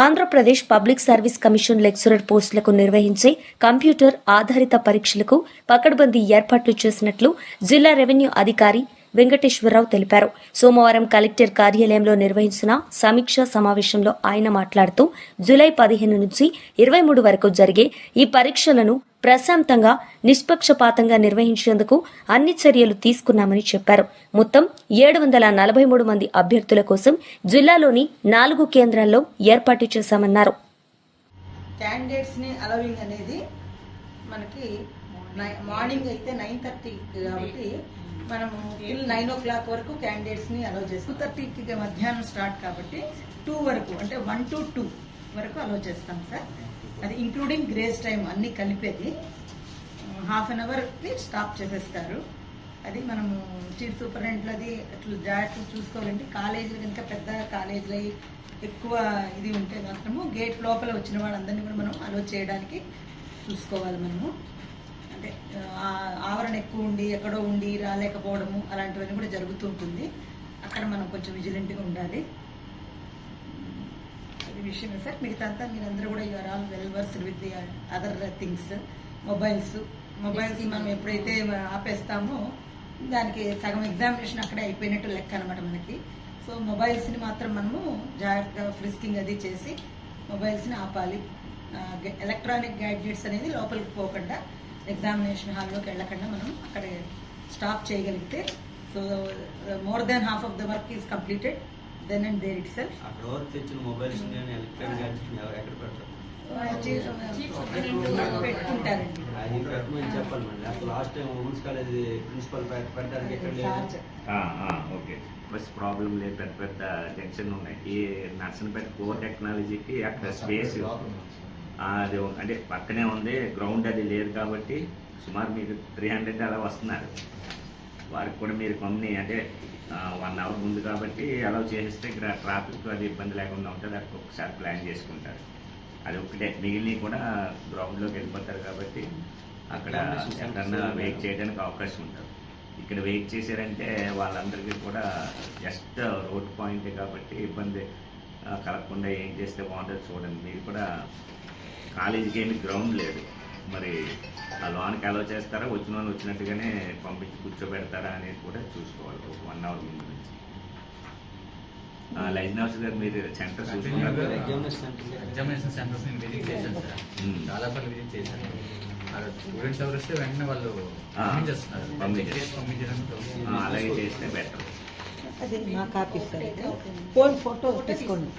Andhra Pradesh public service commission lecturer పోస్టులకు నిర్వహించే computer ఆధారిత పరీక్షలకు పకడ్బందీ ఏర్పాట్లు చేసినట్లు జిల్లా రెవెన్యూ అధికారి వెంకటేశ్వరరావు తెలిపారు. సోమవారం కలెక్టర్ కార్యాలయంలో నిర్వహించిన సమీక్షా సమావేశంలో ఆయన మాట్లాడుతూ జూలై 15 నుంచి 23 వరకు జరిగే ఈ పరీక్షలను ప్రశాంతంగా నిష్పక్షపాతంగా నిర్వహించేందుకు అన్ని చర్యలు తీసుకున్నామని చెప్పారు. మొత్తం 743 మంది అభ్యర్థుల కోసం జిల్లాలోని 4 కేంద్రాల్లో ఏర్పాటు చేశామన్నారు. క్యాండిడేట్స్ ని అలవింగ్ అనేది మనకి మార్నింగ్ అయితే 9:30 కాబట్టి మనము టిల్ 9 o'clock వరకు క్యాండిడేట్స్ ని అలౌ చేస్తాం. 2:30కి మధ్యాహ్నం స్టార్ట్ కాబట్టి 2 వరకు అంటే 1 to 2 వరకు అలౌ చేస్తాం సార్. అది ఇంక్లూడింగ్ గ్రేస్ టైం అన్ని కలిపేది. హాఫ్ అన్ అవర్ కి స్టాప్ చేసేస్తారు. అది మనము చీఫ్ సూపరింటెండెంట్ అది అట్లా జాగ్రత్తలు చూసుకోవాలంటే కాలేజీలు కనుక పెద్ద కాలేజీలు ఎక్కువ ఇది ఉంటే మాత్రము గేట్ లోపల వచ్చిన వాళ్ళందరినీ కూడా మనం అలౌ చేయడానికి చూసుకోవాలి. మనము అంటే ఆవరణ ఎక్కువ ఉండి ఎక్కడో ఉండి రాలేకపోవడము అలాంటివన్నీ కూడా జరుగుతూ ఉంటుంది. అక్కడ మనం కొంచెం విజిలెంట్గా ఉండాలి. అది విషయమే సార్. మిగతా అంతా మీరందరూ కూడా you are all well versed with the other things. Mobiles మనం ఎప్పుడైతే ఆపేస్తామో దానికి సగం ఎగ్జామినేషన్ అక్కడే అయిపోయినట్టు లెక్క అనమాట మనకి. సో మొబైల్స్ని మాత్రం మనము జాగ్రత్తగా ఫ్రిస్కింగ్ అది చేసి మొబైల్స్ని ఆపాలి. ఎలక్ట్రానిక్ గ్యాడ్జెట్స్ అనేది లోపలికి పోకుండా ఎగ్జామినేషన్ హాల్లోకి వెళ్ళకుండా మనం అక్కడ స్టాప్ చేయగలిగితే so more than half of the work is completed then and there itself. పెట్టుకుంటారండి. బస్ ప్రాబ్లం లేదు. పెద్ద పెద్ద జంక్షన్ ఉన్నాయి. ఈ నర్సన్పేట కోర్ టెక్నాలజీకి అక్కడ స్పేస్ అది అంటే పక్కనే ఉంది. గ్రౌండ్ అది లేదు కాబట్టి సుమారు మీకు 300 అలా వస్తున్నారు. వారికి కూడా మీరు కొన్ని అంటే 1 hour ముందు కాబట్టి అలౌ చేస్తే ఇక్కడ ట్రాఫిక్ అది ఇబ్బంది లేకుండా ఉంటుంది. అక్కడ ఒకసారి ప్లాన్ చేసుకుంటారు. అది ఒకటే. మిగిలినవి కూడా గ్రౌండ్లోకి వెళ్ళిపోతారు కాబట్టి అక్కడ ఎక్కడన్నా వెయిట్ చేయడానికి అవకాశం ఉంటుంది. ఇక్కడ వెయిట్ చేశారంటే వాళ్ళందరికీ కూడా జస్ట్ రోడ్ పాయింటే కాబట్టి ఇబ్బంది కలగకుండా ఏం చేస్తే బాగుంటుంది చూడండి. మీరు కూడా కాలేజీకి ఏమి గ్రౌండ్ లేదు. మరి ఆ లోన్కి అలౌ చేస్తారా, వచ్చిన వాళ్ళు వచ్చినట్టుగానే పంపించి కూర్చోబెడతారా అనేది కూడా చూసుకోవాలి. ఒక 1 hour ముందు నుంచి. లైజ్నవర్స్ గారు మీరు సెంటర్ చూసుకున్నారు. ఎగ్జామినేషన్ సెంటర్స్ నేను విజిట్ చేశాను సార్. చాలా సార్లు విజిట్ చేశాను. స్టూడెంట్స్ ఎవరు వస్తే వెంటనే వాళ్ళు అలాగే చేస్తే బెటర్. అది నా కాపీ సార్. ఫోన్ ఫోటో తీసుకోండి.